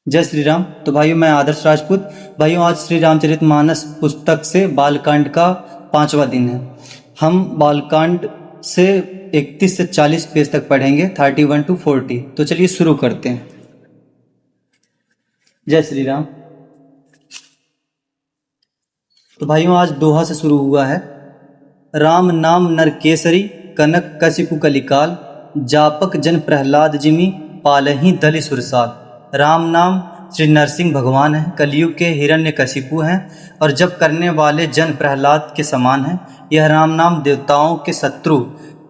जय श्री राम। तो भाइयों, मैं आदर्श राजपूत। भाइयों, आज श्री रामचरितमानस पुस्तक से बालकांड का 5वां दिन है। हम बालकांड से 31 से 40 पेज तक पढ़ेंगे, 31 to 40। तो चलिए शुरू करते हैं। जय श्री राम। तो भाइयों, आज दोहा से शुरू हुआ है। राम नाम नर केसरी, कनक कशिपु कलिकाल, जापक जन प्रहलाद जिमि, पालहि दलि सुरसाल। राम नाम श्री नरसिंह भगवान हैं, कलयुग के हिरण्यकशिपु हैं और जप करने वाले जन प्रहलाद के समान हैं। यह राम नाम देवताओं के शत्रु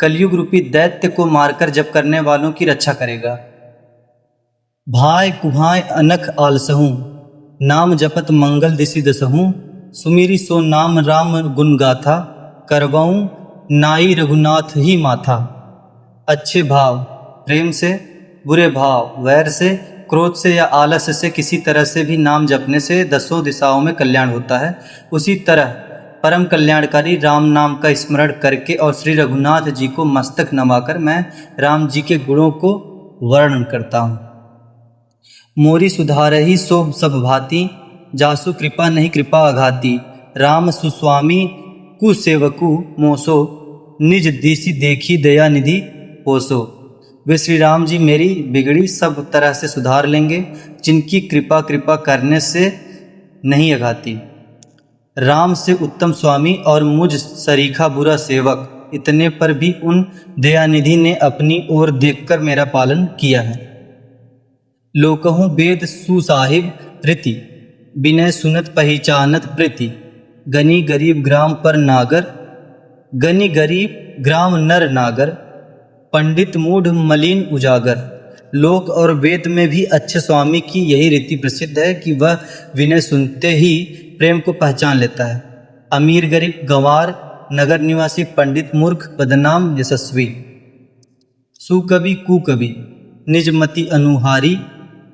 कलयुग रूपी दैत्य को मारकर जप करने वालों की रक्षा करेगा। भाय कुहाय अनख आलसहूँ, नाम जपत मंगल दिशि दसहूँ, सुमिरी सो नाम राम गुण गाथा, करवाऊँ नाई रघुनाथ ही माथा। अच्छे भाव प्रेम से, बुरे भाव वैर से, क्रोध से या आलस से किसी तरह से भी नाम जपने से 10 दिशाओं में कल्याण होता है। उसी तरह परम कल्याणकारी राम नाम का स्मरण करके और श्री रघुनाथ जी को मस्तक नवाकर मैं राम जी के गुणों को वर्णन करता हूँ। मोरी सुधारहि सो सब भांति, जासु कृपा नहीं कृपा अघाती। राम सुस्वामी कुसेवकु मोसो, निज दिशि देखी दया निधि पोसो। वे श्री राम जी मेरी बिगड़ी सब तरह से सुधार लेंगे, जिनकी कृपा करने से नहीं अघाती। राम से उत्तम स्वामी और मुझ सरीखा बुरा सेवक, इतने पर भी उन दयानिधि ने अपनी ओर देखकर मेरा पालन किया है। लोकहूँ वेद सुसाहिब रीति, विनय सुनत पहचानत प्रीति। गनी गरीब ग्राम पर नागर, गनी गरीब ग्राम नर नागर, पंडित मूढ़ मलिन उजागर। लोक और वेद में भी अच्छे स्वामी की यही रीति प्रसिद्ध है कि वह विनय सुनते ही प्रेम को पहचान लेता है। अमीर गरीब गंवार, नगर निवासी पंडित मूर्ख, बदनाम यशस्वी। सुकवि कुकवि, निजमति अनुहारी,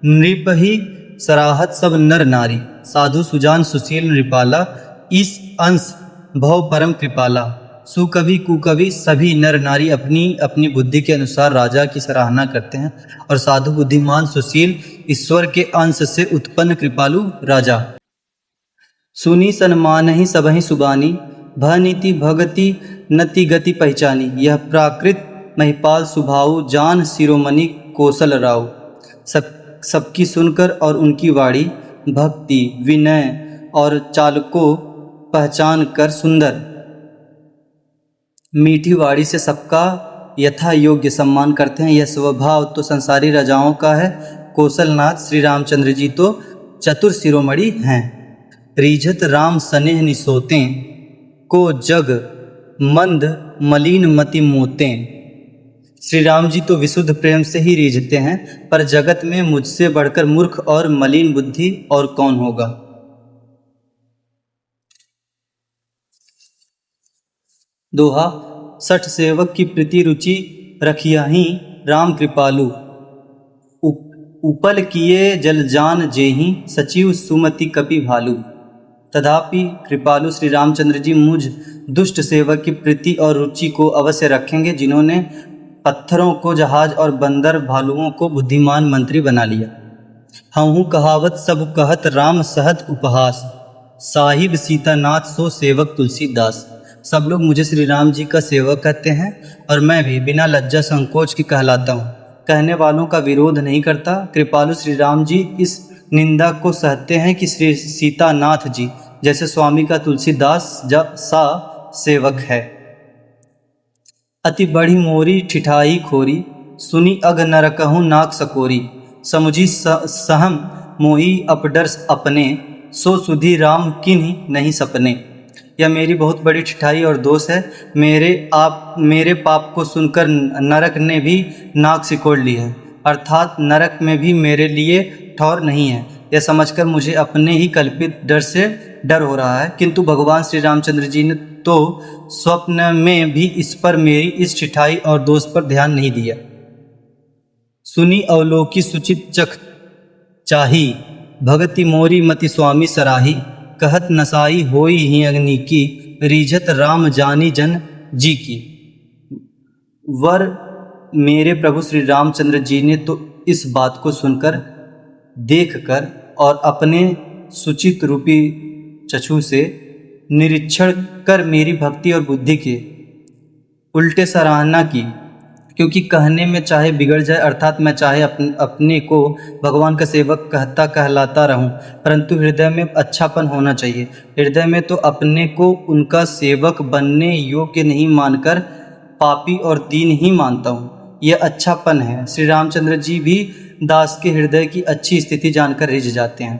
नृप ही सराहत सब नर नारी। साधु सुजान सुशील नृपाला, इस अंश भव परम कृपाला। सुकवि कुकवि सभी नर नारी अपनी अपनी बुद्धि के अनुसार राजा की सराहना करते हैं और साधु बुद्धिमान सुशील ईश्वर के अंश से उत्पन्न कृपालु राजा। सुनी सन्मान ही सबहि सुबानी, भनीति भगति नति गति पहचानी। यह प्राकृत महिपाल सुभाऊ, जान शिरोमणि कौशल राव। सबकी सुनकर और उनकी वाणी, भक्ति विनय और चाल को पहचान कर सुंदर मीठी वाणी से सबका यथा योग्य सम्मान करते हैं। यह स्वभाव तो संसारी राजाओं का है। कौशलनाथ श्री रामचंद्र जी तो चतुर शिरोमणि हैं। रीझत राम स्नेह निसोते, को जग मंद मलिन मति मोते। श्री राम जी तो विशुद्ध प्रेम से ही रीझते हैं, पर जगत में मुझसे बढ़कर मूर्ख और मलिन बुद्धि और कौन होगा। दोहा। सठ सेवक की प्रीति रुचि रखियाही, राम कृपालु। उपल किए जल जान जेहि, सचिव सुमति कपि भालू। तथापि कृपालु श्री रामचंद्र जी मुझ दुष्ट सेवक की प्रीति और रुचि को अवश्य रखेंगे, जिन्होंने पत्थरों को जहाज और बंदर भालुओं को बुद्धिमान मंत्री बना लिया। हूँ कहावत सब कहत, राम सहत उपहास। साहिब सीतानाथ सो सेवक तुलसीदास। सब लोग मुझे श्री राम जी का सेवक कहते हैं और मैं भी बिना लज्जा संकोच की कहलाता हूँ। कहने वालों का विरोध नहीं करता। कृपालु श्री राम जी इस निंदा को सहते हैं कि श्री सीतानाथ जी जैसे स्वामी का तुलसीदास सा सेवक है। अति बड़ी मोरी ठिठाई खोरी, सुनी अग नरकहूँ नाक सकोरी। समुझी सहम मोही अपडर अपने, सो सुधी राम किन्हीं नहीं सपने। यह मेरी बहुत बड़ी ठिठाई और दोष है। मेरे पाप को सुनकर नरक ने भी नाक सिकोड़ ली है, अर्थात नरक में भी मेरे लिए ठौर नहीं है। यह समझकर मुझे अपने ही कल्पित डर से डर हो रहा है, किंतु भगवान श्री रामचंद्र जी ने तो स्वप्न में भी इस पर मेरी इस ठिठाई और दोष पर ध्यान नहीं दिया। सुनी अवलोकी सुचित चख चाही, भगति मोरी मति स्वामी सराही। कहत नसाई होई ही अग्नि की, रीझत राम जानी जन जी की। वर मेरे प्रभु श्री रामचंद्र जी ने तो इस बात को सुनकर देखकर और अपने सुचित रूपी चक्षु से निरीक्षण कर मेरी भक्ति और बुद्धि के उल्टे सराहना की, क्योंकि कहने में चाहे बिगड़ जाए, अर्थात मैं चाहे अपने को भगवान का सेवक कहलाता रहूं, परंतु हृदय में अच्छापन होना चाहिए। हृदय में तो अपने को उनका सेवक बनने योग्य नहीं मानकर पापी और दीन ही मानता हूँ। यह अच्छापन है। श्री रामचंद्र जी भी दास के हृदय की अच्छी स्थिति जानकर रिझ जाते हैं।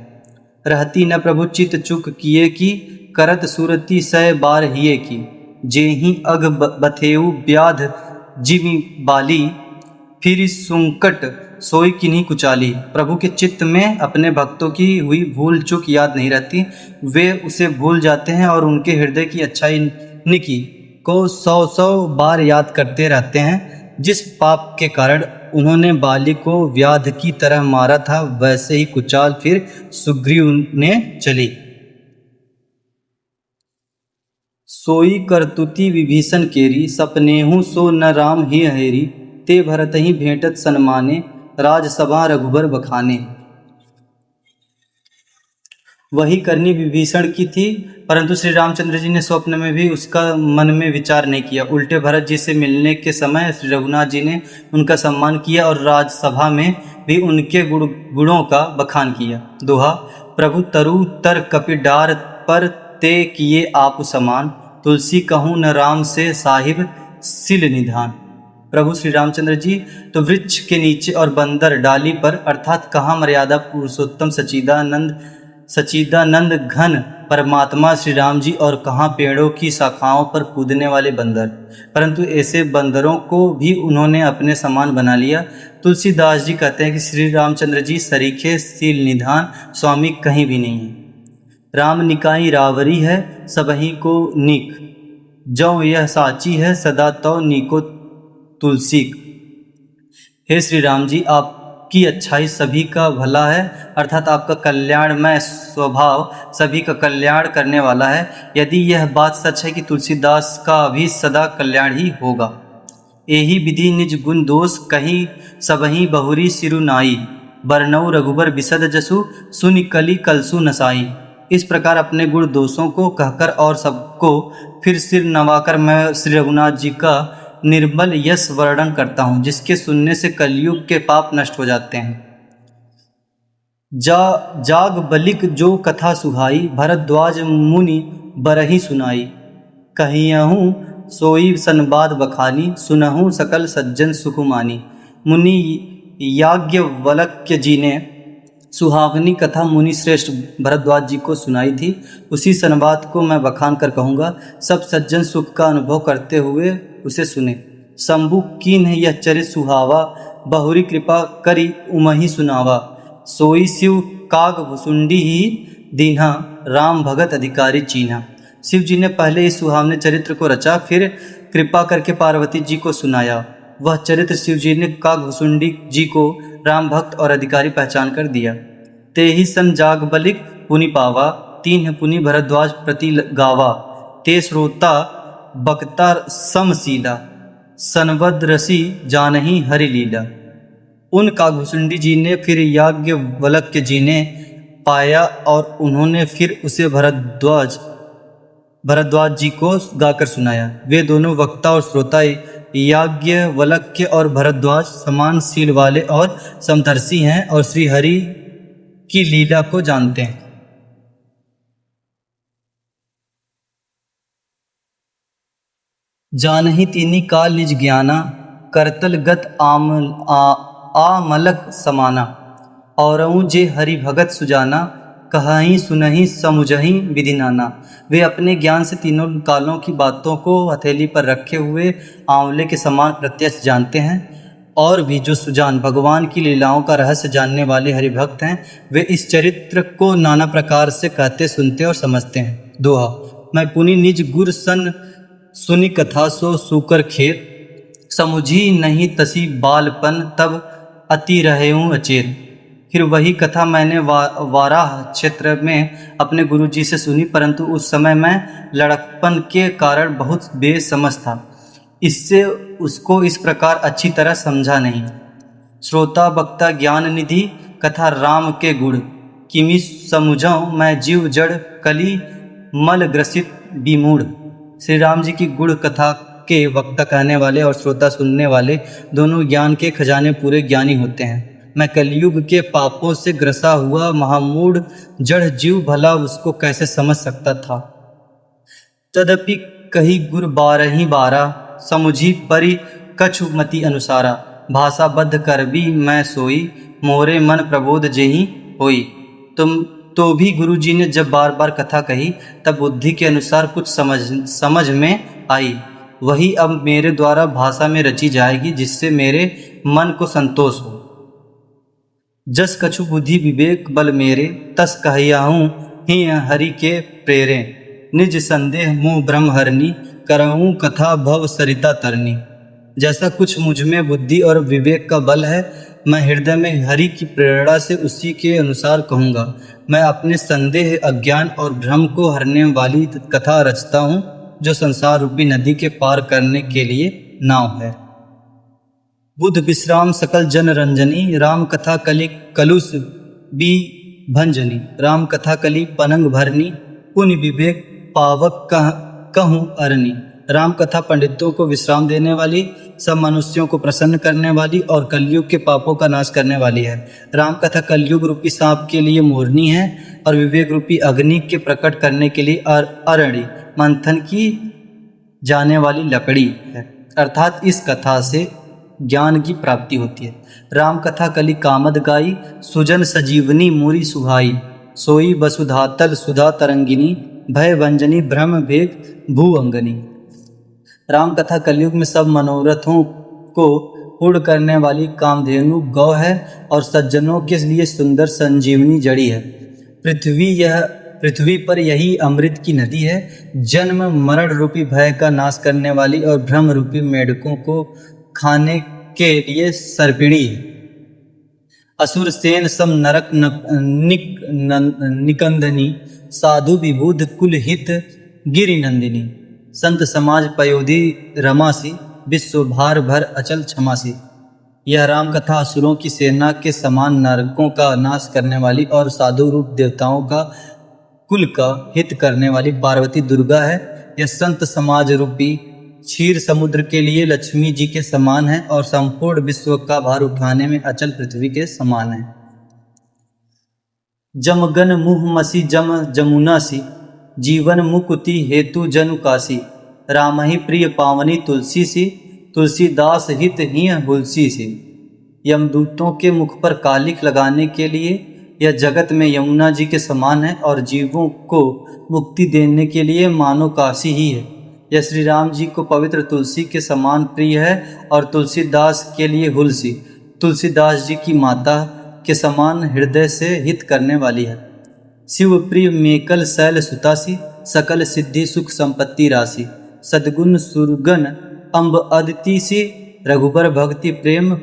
रहती न प्रभु चित चुक किए की, करत सुरति सय बार हिए की, जेहि अग बथेऊ व्याध जिमि बाली, फिर सुंकट सोई किन्हीं कुचाली। प्रभु के चित्त में अपने भक्तों की हुई भूल चूक याद नहीं रहती, वे उसे भूल जाते हैं और उनके हृदय की अच्छाई निकी को सौ सौ बार याद करते रहते हैं। जिस पाप के कारण उन्होंने बाली को व्याध की तरह मारा था, वैसे ही कुचाल फिर सुग्रीव ने चली। सोई करतुति विभीषण केरी, सपनेहु सो न राम ही हेरी, ते भरत ही भेंटत सन्माने, राजसभा रघुबर बखाने। वही करनी विभीषण की थी, परंतु श्री रामचंद्र जी ने स्वप्न में भी उसका मन में विचार नहीं किया। उल्टे भरत जी से मिलने के समय श्री रघुनाथ जी ने उनका सम्मान किया और राजसभा में भी उनके गुणों का बखान किया। दोहा, प्रभु तरु तर कपि डार पर, ते किए आप समान, तुलसी कहूँ न राम से साहिब सिल निधान। प्रभु श्री रामचंद्र जी तो वृक्ष के नीचे और बंदर डाली पर, अर्थात कहाँ मर्यादा पुरुषोत्तम सच्चिदानंद घन परमात्मा श्री राम जी, और कहाँ पेड़ों की शाखाओं पर कूदने वाले बंदर, परंतु ऐसे बंदरों को भी उन्होंने अपने समान बना लिया। तुलसीदास जी कहते हैं कि श्री रामचंद्र जी सरीखे सील निधान स्वामी कहीं भी नहीं है। राम निकाई रावरी है सबही को नीक, जौ यह साची है सदा तो नीको तुलसी। हे श्री राम जी, आपकी अच्छाई सभी का भला है, अर्थात आपका कल्याणमय स्वभाव सभी का कल्याण करने वाला है। यदि यह बात सच है कि तुलसीदास का भी सदा कल्याण ही होगा। एही विधि निज गुण दोष कही, सबही बहुरी सिरु नाई, बरनऊ रघुबर बिसद जसु, सुनि कली कलसु नसाई। इस प्रकार अपने गुण दोषों को कहकर और सबको फिर सिर नवाकर मैं श्री रघुनाथ जी का निर्मल यश वर्णन करता हूँ, जिसके सुनने से कलयुग के पाप नष्ट हो जाते हैं। जाग बलिक जो कथा सुहाई, भरद्वाज मुनि बरही सुनाई, कहियहूँ सोई संवाद बखानी, सुनहूँ सकल सज्जन सुकुमानी। मुनि याज्ञवल्क्य जी ने सुहावनी कथा मुनि श्रेष्ठ भरद्वाज जी को सुनाई थी। उसी संवाद को मैं बखान कर कहूँगा। सब सज्जन सुख का अनुभव करते हुए उसे सुने। शंभु कीन्ह यह चरित सुहावा, बहुरी कृपा करी उमहि सुनावा, सोई शिव काग भुसुंडी ही दीन्हा, राम भगत अधिकारी चीन्हा। शिव जी ने पहले इस सुहावने चरित्र को रचा, फिर कृपा करके पार्वती जी को सुनाया। वह चरित्र शिव जी ने काग भुसुंडी जी को राम भक्त और अधिकारी पहचान कर दिया। ते ही सन जाग बलिक पुनि पावा, तीन पुनि भरद्वाज प्रति गावा, ते श्रोता बक्ता समशीला, सनवद रसी जानही हरि लीला। उन कागभूषुंडी जी ने फिर याज्ञवल्क्य जी ने पाया और उन्होंने फिर उसे भरद्वाज जी को गाकर सुनाया। वे दोनों वक्ता और श्रोता याज्ञवल्क्य और भरद्वाज समान सील वाले और समदर्शी हैं और श्री हरि की लीला को जानते हैं। जानहि तीनी काल निज ज्ञाना, करतल गत आमलक समाना, औरऊ जे हरि भगत सुजाना, कहहीं सुनहीं समुझहीं विधि नाना। वे अपने ज्ञान से तीनों कालों की बातों को हथेली पर रखे हुए आंवले के समान प्रत्यक्ष जानते हैं। और भी जो सुजान भगवान की लीलाओं का रहस्य जानने वाले हरिभक्त हैं, वे इस चरित्र को नाना प्रकार से कहते, सुनते और समझते हैं। दोहा, मैं पुनि निज गुर सन सुनि कथा सो सूकर खेत, समुझी नहीं तसी बालपन तब अति रहेऊँ अचेत। फिर वही कथा मैंने वाराह क्षेत्र में अपने गुरुजी से सुनी, परंतु उस समय मैं लड़कपन के कारण बहुत बेसमझ था, इससे उसको इस प्रकार अच्छी तरह समझा नहीं। श्रोता वक्ता ज्ञान निधि कथा राम के गुण, किमि समुझऊँ मैं जीव जड़ कली मल ग्रसित विमूढ़। श्री राम जी की गुण कथा के वक्ता कहने वाले और श्रोता सुनने वाले दोनों ज्ञान के खजाने पूरे ज्ञानी होते हैं। मैं कलयुग के पापों से ग्रसा हुआ महामूढ़ जड़ जीव भला उसको कैसे समझ सकता था। तदपि कही गुर बारही बारा, समुझी परि कछु मति अनुसारा। भाषा बद्ध कर भी मैं सोई, मोरे मन प्रबोध जेहि होई। तुम तो भी गुरु जी ने जब बार बार कथा कही तब बुद्धि के अनुसार कुछ समझ में आई। वही अब मेरे द्वारा भाषा में रची जाएगी, जिससे मेरे मन को संतोष हो। जस कछु बुद्धि विवेक बल मेरे, तस कहियाहूँ ही हरि के प्रेरे। निज संदेह मुँह ब्रह्म हरनी, करऊँ कथा भव सरिता तरनी। जैसा कुछ मुझ में बुद्धि और विवेक का बल है, मैं हृदय में हरि की प्रेरणा से उसी के अनुसार कहूँगा। मैं अपने संदेह अज्ञान और भ्रम को हरने वाली कथा रचता हूँ, जो संसार रूपी नदी के पार करने के लिए नाव है। बुध विश्राम सकल जन रंजनी, राम कथा कलि कलुष बी भंजनी। राम कथा कलि पनंग भरनी, पुण्य विवेक पावक कहूँ अरनी। राम कथा पंडितों को विश्राम देने वाली, सब मनुष्यों को प्रसन्न करने वाली और कलयुग के पापों का नाश करने वाली है। राम कथा कलयुग रूपी सांप के लिए मोरनी है और विवेक रूपी अग्नि के प्रकट करने के लिए अरणी मंथन की जाने वाली लकड़ी है। अर्थात इस कथा से ज्ञान की प्राप्ति होती है। राम कथा कलि कामद गाई, सुजन सजीवनी मूरी सुहाई। सोई वसुधातल सुधा तरंगिनी, भय वंजनी ब्रह्म भेद भू अंगनी। राम कथा कलयुग में सब मनोरथों को पूर्ण करने वाली कामधेनु गौ है और सज्जनों के लिए सुंदर संजीवनी जड़ी है। पृथ्वी पर यही अमृत की नदी है। जन्म मरण रूपी भय का नाश करने वाली और भ्रम रूपी मेढकों को खाने के लिए सर्पिणी है। असुर सेन सम नरक निकंदनी, साधु विबुध कुल हित गिरि नंदिनी। संत समाज पयोधि रमासी, विश्व भार भर अचल क्षमासी। यह राम कथा असुरों की सेना के समान नरकों का नाश करने वाली और साधु रूप देवताओं का कुल का हित करने वाली पार्वती दुर्गा है। यह संत समाज रूपी क्षीर समुद्र के लिए लक्ष्मी जी के समान है और संपूर्ण विश्व का भार उठाने में अचल पृथ्वी के समान है। जमगन मुह मसी जम जमुना सी, जीवन मुकुति हेतु जनु कासी। राम ही प्रिय पावनी तुलसी सी, तुलसीदास हित ही हुलसी सी। यमदूतों के मुख पर कालिख लगाने के लिए यह जगत में यमुना जी के समान है और जीवों को मुक्ति देने के लिए मानो काशी ही है। यह श्री राम जी को पवित्र तुलसी के समान प्रिय है और तुलसीदास के लिए हुलसी तुलसीदास जी की माता के समान हृदय से हित करने वाली है। शिव प्रिय मेकल शैल सुतासी, सकल सिद्धि सुख संपत्ति राशि। सद्गुण सुरगन अम्ब अदिति सी, रघुबर भक्ति प्रेम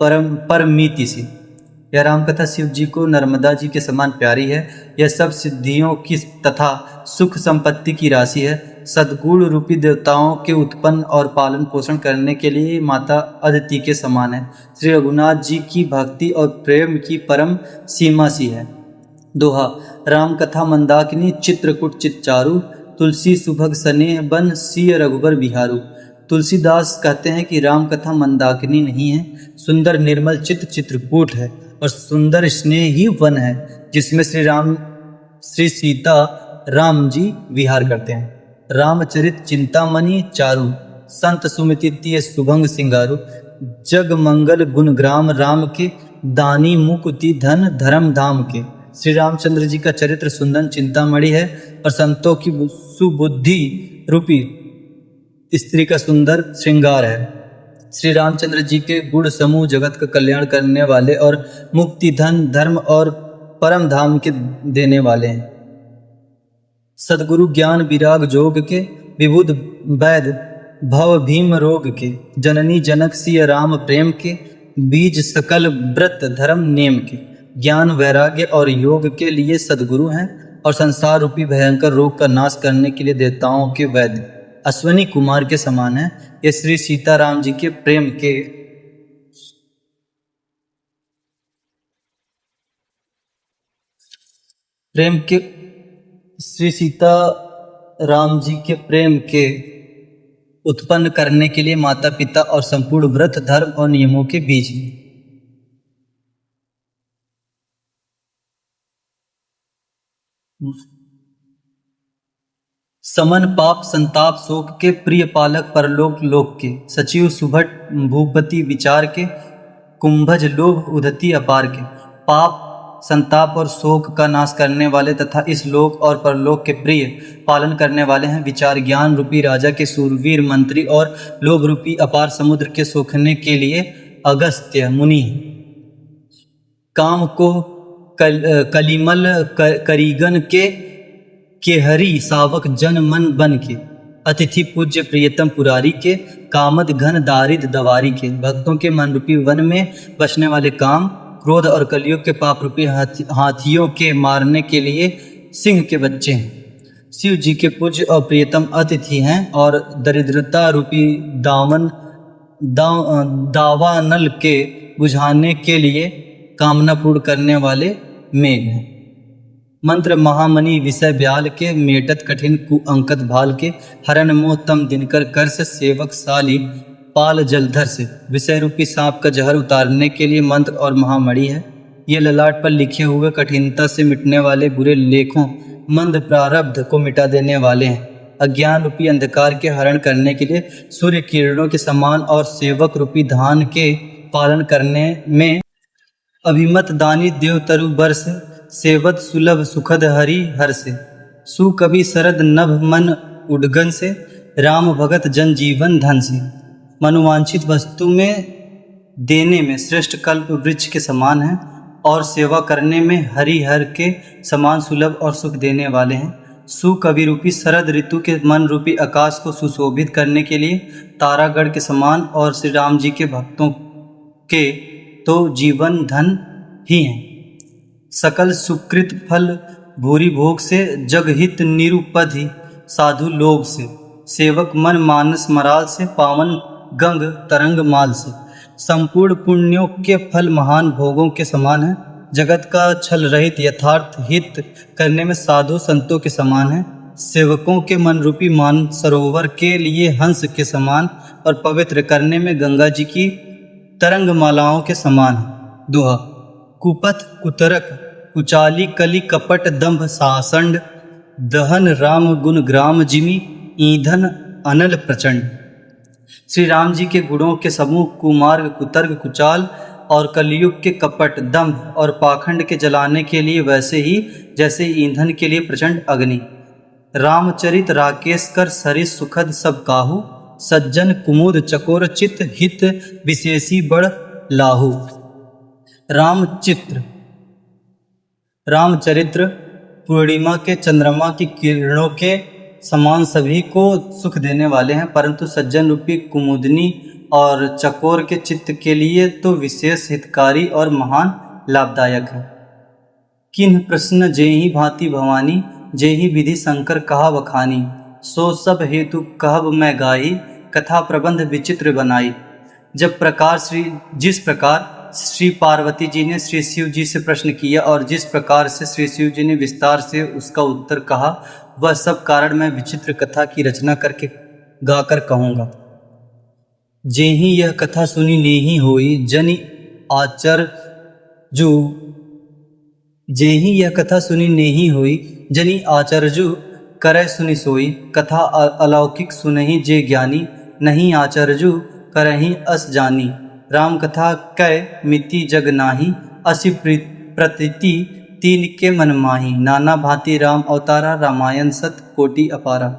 परमीति सी। यह रामकथा शिव जी को नर्मदा जी के समान प्यारी है। यह सब सिद्धियों की तथा सुख संपत्ति की राशि है। सद्गुण रूपी देवताओं के उत्पन्न और पालन पोषण करने के लिए माता अदिति के समान है। श्री रघुनाथ जी की भक्ति और प्रेम की परम सीमा सी है। दोहा। राम कथा मंदाकिनी चित्रकूट चितचारू, तुलसी सुभग स्नेह बन सिय रघुबर बिहारू। तुलसीदास कहते हैं कि राम कथा मंदाकिनी नहीं है, सुंदर निर्मल चित्त चित्रकूट है और सुंदर स्नेह ही वन है, जिसमें श्री सीता राम जी विहार करते हैं। रामचरित चिंतामणि चारु, संत सुमितिय शुभंग सिंगारू। जग मंगल गुण ग्राम राम के, दानी मुकुति धन धर्म धाम के। श्री रामचंद्र जी का चरित्र सुंदर चिंतामणि है और संतों की सुबुद्धि रूपी स्त्री का सुंदर श्रृंगार है। श्री रामचंद्र जी के गुण समूह जगत का कल्याण करने वाले और मुक्ति धन धर्म और परम धाम के देने वाले हैं। सदगुरु ज्ञान विराग जोग के, विबुध वैद भव भीम रोग के। जननी जनक सिय राम प्रेम के, बीज सकल व्रत धर्म नेम के। ज्ञान वैराग्य और योग के लिए सदगुरु हैं और संसार रूपी भयंकर रोग का नाश करने के लिए देवताओं के वैद्य अश्वनी कुमार के समान है। ये श्री सीताराम जी के प्रेम के प्रेम के श्री सीता राम जी के प्रेम के उत्पन्न करने के लिए माता पिता और संपूर्ण व्रत धर्म और नियमों के बीच में समन पाप संताप शोक के प्रिय पालक परलोक लोक के सचिव सुभट भूपति विचार के कुंभज लोभ उदति अपार के पाप संताप और शोक का नाश करने वाले तथा इस लोक और परलोक के प्रिय पालन करने वाले हैं। विचार ज्ञान रूपी राजा के सूरवीर मंत्री और लोभ रूपी अपार समुद्र के सोखने के लिए अगस्त्य मुनि काम को कलिमल करीगन के हरि सावक जन मन बन के अतिथि पूज्य प्रियतम पुरारी के कामद घन दारिद दवारी के भक्तों के मन रूपी वन में बसने वाले काम क्रोध और कलयुग के पाप रूपी हाथियों के मारने के लिए सिंह के बच्चे हैं। शिव जी के पूज्य और प्रियतम अतिथि हैं और दरिद्रता रूपी दावानल के बुझाने के लिए कामना पूर्ण करने वाले मेघ हैं। मंत्र महामणि विषय ब्याल के मेटत कठिन कुअंकत भाल के हरण मोह तम दिनकर कर से सेवक साली पाल जलधर से विषय रूपी सांप का जहर उतारने के लिए मंत्र और महामणि है। ये ललाट पर लिखे हुए कठिनता से मिटने वाले बुरे लेखों मंद प्रारब्ध को मिटा देने वाले हैं। अज्ञान रूपी अंधकार के हरण करने के लिए सूर्य किरणों के समान और सेवक रूपी धान के पालन करने में अभिमत दानी देवतरु बरस सेवत सुलभ सुखद हरि हर से सुकवि शरद नभ मन उडगन से राम भगत जन जीवन धन से मनोवांछित वस्तु में देने में श्रेष्ठ कल्प वृक्ष के समान है और सेवा करने में हरिहर के समान सुलभ और सुख देने वाले हैं। सुकवि रूपी शरद ऋतु के मन रूपी आकाश को सुशोभित करने के लिए तारागढ़ के समान और श्री राम जी के भक्तों के तो जीवन धन ही हैं। सकल सुकृत फल भूरी भोग से जगहित निरुपधि साधु लोग से सेवक मन मानस मराल से पावन गंग तरंग माल से संपूर्ण पुण्यों के फल महान भोगों के समान है। जगत का छल रहित यथार्थ हित करने में साधु संतों के समान है। सेवकों के मन रूपी मान सरोवर के लिए हंस के समान और पवित्र करने में गंगा जी की तरंग मालाओं के समान है। दोहा कुपथ कुतरक कुचाली कली कपट दंभ सासंड दहन राम गुण ग्राम जिमी ईंधन अनल प्रचंड। श्री राम जी के गुणों के समूह कुमार्ग कुतर्क कुचाल और कलयुग के कपट दंभ और पाखंड के जलाने के लिए वैसे ही जैसे ईंधन के लिए प्रचंड अग्नि। रामचरित राकेश कर सरिस सुखद सब काहू सज्जन कुमुद चकोर चित हित विशेषी बड़ लाहू। रामचरित्र पूर्णिमा के चंद्रमा की किरणों के समान सभी को सुख देने वाले हैं, परंतु सज्जन रूपी कुमुदनी और चकोर के चित्त के लिए तो विशेष हितकारी और महान लाभदायक है। किन्ह प्रश्न जेहि भांति भवानी जेहि विधि शंकर कहा बखानी सो सब हेतु कहब मैं गाई कथा प्रबंध विचित्र बनाई। जिस प्रकार श्री पार्वती जी ने श्री शिव जी से प्रश्न किया और जिस प्रकार से श्री शिव जी ने विस्तार से उसका उत्तर कहा, वह सब कारण मैं विचित्र कथा की रचना करके गाकर कहूँगा। जेहि यह कथा सुनी नेहि होई जनि आचरजु जेहि यह कथा सुनी नेहि होई जनि आचरजु करे सुनि सोई। कथा अलौकिक सुनहि जे ज्ञानी नहीं आचरजु करहि अस जानी। राम कथा कै मिति जग नाही असि प्रतीति तीन के मन माही। नाना भांति राम अवतारा रामायण सत कोटि अपारा।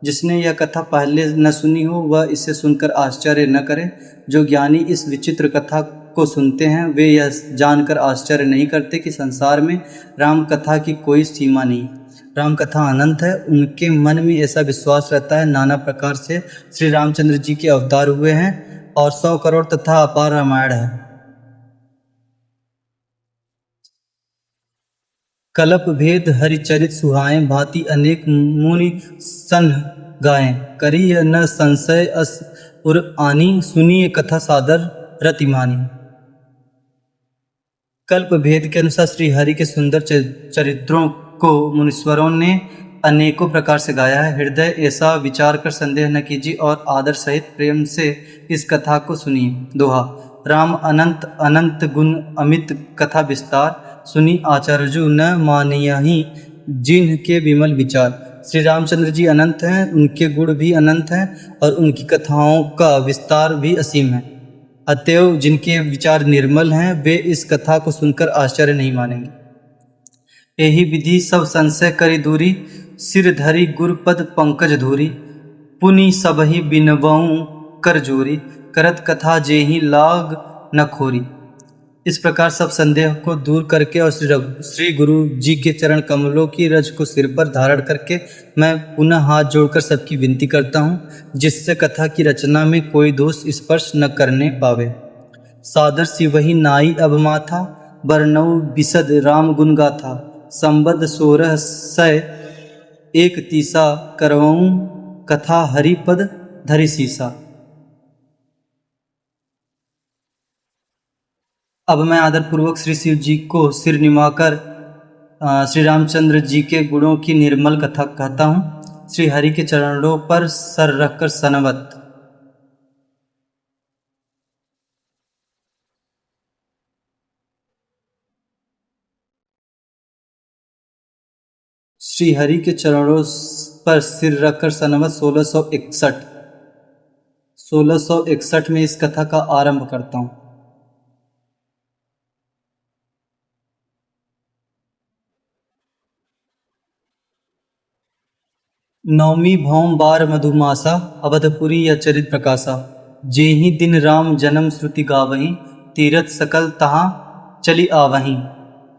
जिसने यह कथा पहले न सुनी हो वह इसे सुनकर आश्चर्य न करे। जो ज्ञानी इस विचित्र कथा को सुनते हैं वे यह जानकर आश्चर्य नहीं करते कि संसार में राम कथा की कोई सीमा नहीं। राम कथा अनंत है। उनके मन में ऐसा विश्वास रहता है नाना प्रकार से श्री रामचंद्र जी के अवतार हुए हैं और 100 करोड़ तथा अपार रामायण है। कल्प भेद हरिचरित सुहाए भांति अनेक मुनि सन गाए। करी न संशय अस उर आनी सुनिए कथा सादर रतिमानी। कल्प भेद के अनुसार श्री हरि के सुंदर चरित्रों को मुनीश्वरों ने अनेकों प्रकार से गाया है। हृदय ऐसा विचार कर संदेह न कीजिए और आदर सहित प्रेम से इस कथा को सुनिए। दोहा। राम अनंत अनंत गुण अमित कथा विस्तार, सुनी आचार्यजु न मानियहि जिन्ह के विमल विचार। श्री रामचंद्र जी अनंत हैं, उनके गुण भी अनंत हैं और उनकी कथाओं का विस्तार भी असीम है। अतएव जिनके विचार निर्मल हैं वे इस कथा को सुनकर आश्चर्य नहीं मानेंगे। यही विधि सब संशय करी दूरी, सिर धरी गुरुपद पंकज धूरी, पुनि सबहि बिनवऊं कर जोरी, करत कथा जेहि लाग न खोरी। इस प्रकार सब संदेह को दूर करके और श्री गुरु जी के चरण कमलों की रज को सिर पर धारण करके मैं पुनः हाथ जोड़कर सबकी विनती करता हूँ, जिससे कथा की रचना में कोई दोष स्पर्श न करने पावे। सादर सी वही नाई अब माथा, बरनऊ बिसद राम गुण गाथा, संबद्ध 1600 एक तीसा, करवऊं कथा हरिपद धरि सीसा। अब मैं आदरपूर्वक श्री शिव जी को सिर निभाकर श्री रामचंद्र जी के गुणों की निर्मल कथा कहता हूँ। श्री हरि के चरणों पर सर रखकर सनवत। श्री हरि के चरणों पर सिर रखकर सनवत 1661 में इस कथा का आरंभ करता हूँ। नवमी भौम बार मधुमासा, अवधपुरी या चरित प्रकाशा। जेहि दिन राम जन्म श्रुति गावहीं, तीरथ सकल तहाँ चली आवहीं।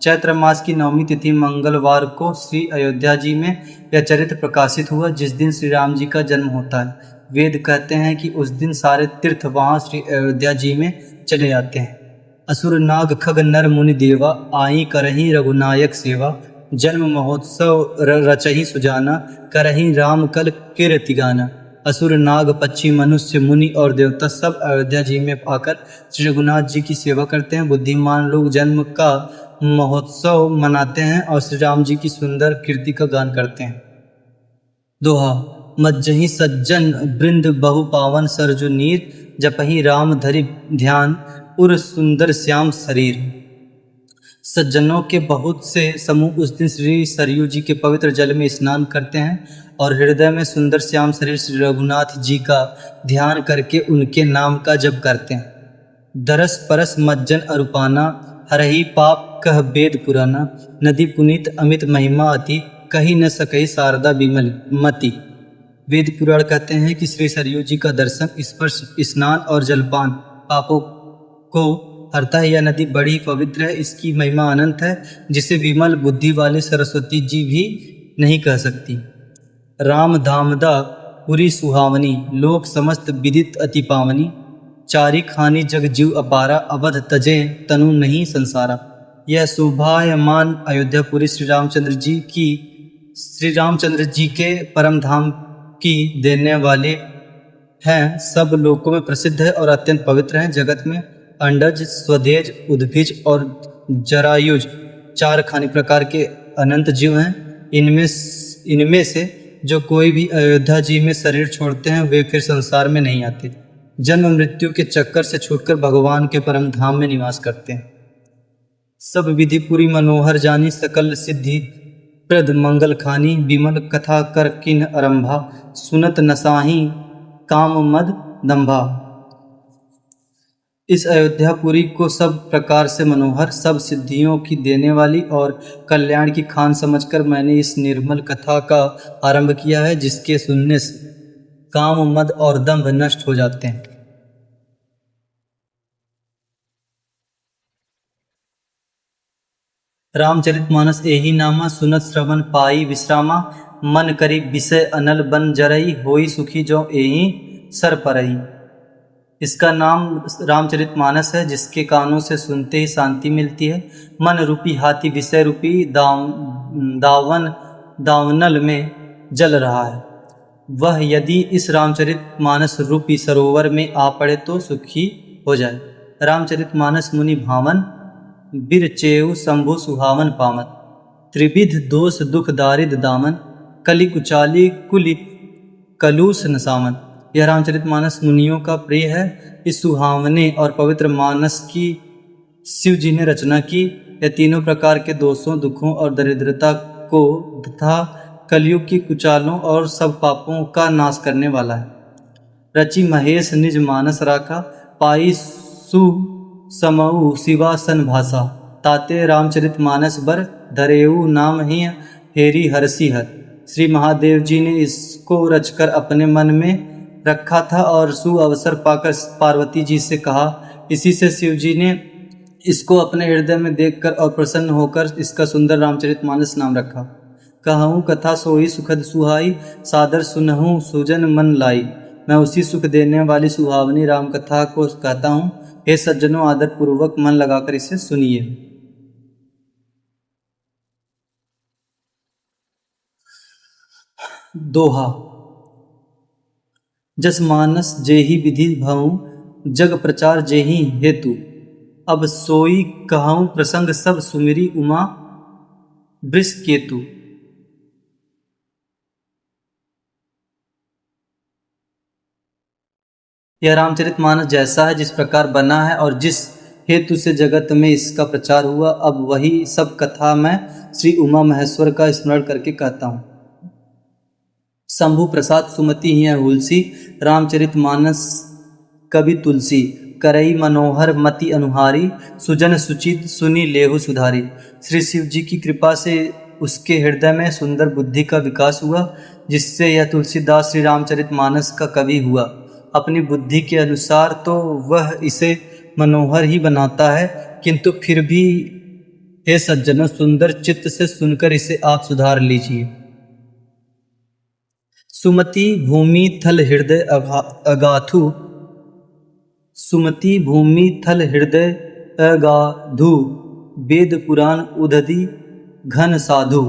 चैत्र मास की नवमी तिथि मंगलवार को श्री अयोध्या जी में यह चरित्र प्रकाशित हुआ, जिस दिन श्री राम जी का जन्म होता है। वेद कहते हैं कि उस दिन सारे तीर्थ वहाँ श्री अयोध्या जी में चले जाते हैं। असुर नाग खग नर मुनि देवा, आई करही रघुनायक सेवा। जन्म महोत्सव रचहि सुजाना, करहि राम कल कीर्ति गाना। असुर नाग पक्षी मनुष्य मुनि और देवता सब अयोध्या जी में आकर श्री रघुनाथ जी की सेवा करते हैं। बुद्धिमान लोग जन्म का महोत्सव मनाते हैं और श्री राम जी की सुंदर कीर्ति का गान करते हैं। दोहा। मज्जहि सज्जन वृंद बहु पावन सरजु नीर, जपहि राम धरि ध्यान उर सुंदर श्याम शरीर। सज्जनों के बहुत से समूह उस दिन श्री सरयू जी के पवित्र जल में स्नान करते हैं और हृदय में सुंदर श्याम शरीर श्री रघुनाथ जी का ध्यान करके उनके नाम का जप करते हैं। दरस परस मज्जन अरूपाना, हरहि पाप कह वेद पुराना। नदी पुनीत अमित महिमा अति, कही न सकई शारदा विमल मति। वेद पुराण कहते हैं कि श्री सरयू जी का दर्शन, स्पर्श, स्नान और जलपान पापों को हरता है। यह नदी बड़ी पवित्र है, इसकी महिमा अनंत है, जिसे विमल बुद्धि वाले सरस्वती जी भी नहीं कह सकती। राम धामदा पुरी सुहावनी, लोक समस्त विदित अति पावनी। चारी खानी जग जीव अपारा, अवध तजे तनु नहीं संसारा। यह शोभायमान अयोध्यापुरी श्री रामचंद्र जी के परम धाम की देने वाले हैं। सब लोकों में प्रसिद्ध है और अत्यंत पवित्र हैं। जगत में अंडज, स्वदेज, उद्भिज और जरायुज 4 खानी प्रकार के अनंत जीव हैं। इनमें से जो कोई भी अयोध्या जी में शरीर छोड़ते हैं वे फिर संसार में नहीं आते, जन्म मृत्यु के चक्कर से छूटकर भगवान के परम धाम में निवास करते हैं। सब विधि पूरी मनोहर जानी, सकल सिद्धि प्रद मंगल खानी। विमल कथा कर किन आरंभा, सुनत नसाही काम मद दंभा। इस अयोध्यापुरी को सब प्रकार से मनोहर, सब सिद्धियों की देने वाली और कल्याण की खान समझकर मैंने इस निर्मल कथा का आरंभ किया है, जिसके सुनने से काम, मद और दंभ नष्ट हो जाते हैं। रामचरितमानस एहि नामा, सुनत श्रवण पाई विश्रामा। मन करी विषय अनल बन जरई, होई सुखी जो एहि सर परई। इसका नाम रामचरितमानस है, जिसके कानों से सुनते ही शांति मिलती है। मन रूपी हाथी विषय रूपी दावनल में जल रहा है। वह यदि इस रामचरितमानस रूपी सरोवर में आ पड़े तो सुखी हो जाए। रामचरितमानस मुनि भावन, बिरचेऊ शंभु सुहावन पामत। त्रिविध दोष दुख दारिद दामन, कलि कुचाली कुलि कलूष नसामन। यह रामचरितमानस मुनियों का प्रिय है। इस सुहावने और पवित्र मानस की शिव जी ने रचना की। यह तीनों प्रकार के दोषों, दुखों और दरिद्रता को तथा कलयुग की कुचालों और सब पापों का नाश करने वाला है। रचि महेश निज मानस राखा, पाई सु समऊ शिवासन भाषा। ताते रामचरित मानस बर, धरेऊ नाम ही हेरी हरसी हर। श्री महादेव जी ने इसको रचकर अपने मन में रखा था और सुअवसर पाकर पार्वती जी से कहा। इसी से शिव जी ने इसको अपने हृदय में देखकर और प्रसन्न होकर इसका सुंदर रामचरितमानस नाम रखा। कहूँ कथा सोई सुखद सुहाई, सादर सुनहूँ सुजन मन लाई। मैं उसी सुख देने वाली सुहावनी राम कथा को कहता हूँ। हे सज्जनों, आदर पूर्वक मन लगाकर इसे सुनिए। दोहा। जस मानस जेहि विधि भऊ, जग प्रचार जेहि हेतु। अब सोई कहूँ प्रसंग सब, सुमिरी उमा वृष केतु। यह रामचरितमानस जैसा है जिस प्रकार बना है और जिस हेतु से जगत में इसका प्रचार हुआ, अब वही सब कथा मैं श्री उमा महेश्वर का स्मरण करके कहता हूँ। शंभु प्रसाद सुमति ही हुलसी, रामचरितमानस कवि तुलसी। करई मनोहर मति अनुहारी, सुजन सुचित सुनी लेहु सुधारी। श्री शिव जी की कृपा से उसके हृदय में सुंदर बुद्धि का विकास हुआ, जिससे यह तुलसीदास श्री रामचरितमानस का कवि हुआ। अपनी बुद्धि के अनुसार तो वह इसे मनोहर ही बनाता है, किंतु फिर भी हे सज्जनों, सुंदर चित्त से सुनकर इसे आप सुधार लीजिए। सुमति भूमि थल हृदय अगाथु, सुमति भूमि थल हृदय अगाधु। वेद पुराण उदधि घन साधु,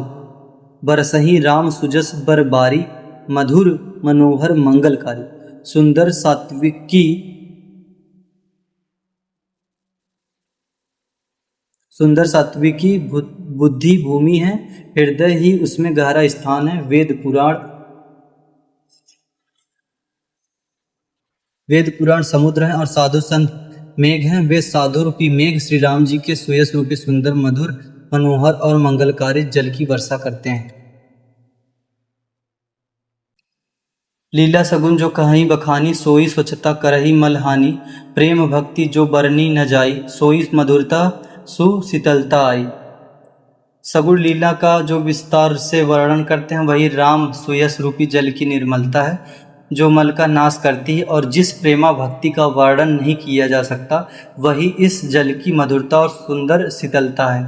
बरसही राम सुजस बर बारी। मधुर मनोहर मंगलकारी। सुंदर सात्विकी, सुंदर सात्विकी बुद्धि भूमि है, हृदय ही उसमें गहरा स्थान है। वेद पुराण समुद्र हैं और साधु संत मेघ हैं। वे साधु रूपी मेघ श्री राम जी के सुयस रूपी सुंदर, मधुर, मनोहर और मंगलकारी जल की वर्षा करते हैं। लीला सगुन जो कहीं बखानी, सोई स्वच्छता करही मलहानी। प्रेम भक्ति जो बरनी न जाई, सोई मधुरता सुशीतलता आई। सगुण लीला का जो विस्तार से वर्णन करते हैं वही राम सुयस रूपी जल की निर्मलता है, जो मल का नाश करती है। और जिस प्रेमा भक्ति का वर्णन नहीं किया जा सकता, वही इस जल की मधुरता और सुंदर शीतलता है।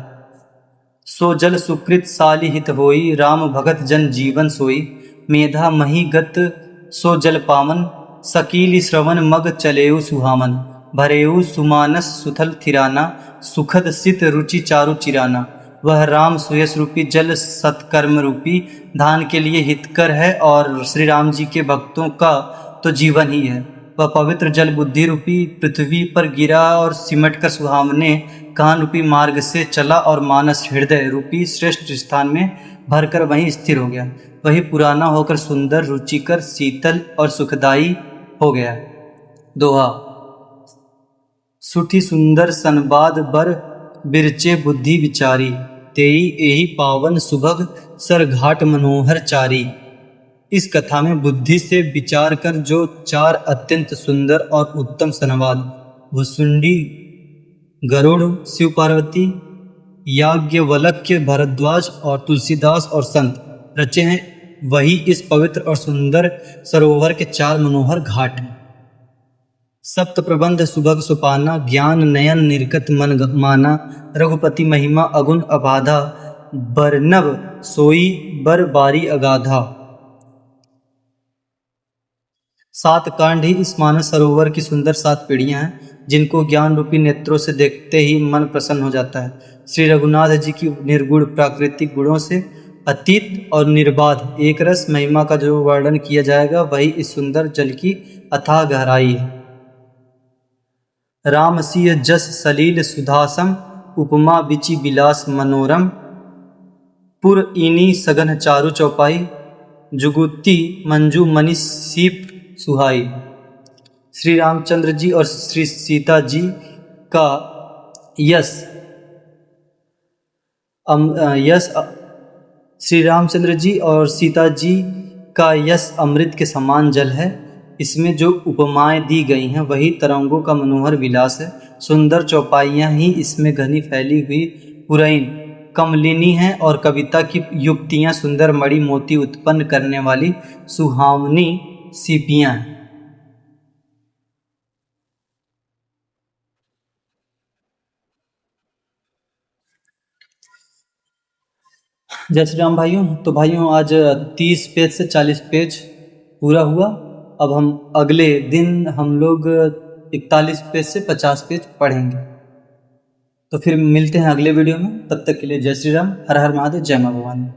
सो जल सुकृत साली हित होई, राम भगत जन जीवन सोई। मेधा मही गत सो जल पावन, सकीली श्रवण मग चलेऊ सुहामन। भरेऊ सुमानस सुथल थिराना, सुखद सित रुचि चारु चिराना। वह राम सुयस रूपी जल सत्कर्म रूपी धान के लिए हितकर है और श्री राम जी के भक्तों का तो जीवन ही है। वह पवित्र जल बुद्धि रूपी पृथ्वी पर गिरा और सिमट कर सुहावने कान रूपी मार्ग से चला और मानस हृदय रूपी श्रेष्ठ स्थान में भरकर वहीं स्थिर हो गया। वही पुराना होकर सुंदर, रुचिकर, शीतल और सुखदायी हो गया। दोहा। सुठी सुंदर सनबाद बर, बिरचे बुद्धि विचारी। तेई एही पावन सुभग, सर घाट मनोहर चारी। इस कथा में बुद्धि से विचार कर जो चार अत्यंत सुंदर और उत्तम सनवाद भुसुंडी, गरुड़, शिव पार्वती, याज्ञवल्क्य, भरद्वाज और तुलसीदास और संत रचे हैं, वही इस पवित्र और सुंदर सरोवर के चार मनोहर घाट हैं। सप्त प्रबंध सुभग सुपाना, ज्ञान नयन निर्गत मन माना। रघुपति महिमा अगुण अबाधा, बरनब सोई बर बारी अगाधा। 7 कांड ही इस मानस सरोवर की सुंदर 7 पीढ़ियां हैं, जिनको ज्ञान रूपी नेत्रों से देखते ही मन प्रसन्न हो जाता है। श्री रघुनाथ जी की निर्गुण प्राकृतिक गुणों से अतीत और निर्बाध एक रस महिमा का जो वर्णन किया जाएगा, वही इस सुंदर जल की अथाह गहराई है। राम सिय जस सलील सुधासम, उपमा बिचि बिलास मनोरम। पुर इनी सघन चारु चौपाई, जुगुती मंजू मनी सीप सुहाई। श्री रामचंद्र जी और श्री सीता जी का यश श्री रामचंद्र जी और सीता जी का यश अमृत के समान जल है। इसमें जो उपमाएं दी गई हैं वही तरंगों का मनोहर विलास है। सुंदर चौपाइयाँ ही इसमें घनी फैली हुई पुरैन कमलिनी हैं और कविता की युक्तियाँ सुंदर मणि मोती उत्पन्न करने वाली सुहावनी सीपियाँ हैं। जय श्री राम भाइयों। तो भाइयों आज 30 पेज से 40 पेज पूरा हुआ। अब हम अगले दिन हम लोग 41 पेज से 50 पेज पढ़ेंगे। तो फिर मिलते हैं अगले वीडियो में। तब तक के लिए जय श्री राम, हर हर महादेव, जय मां भवानी।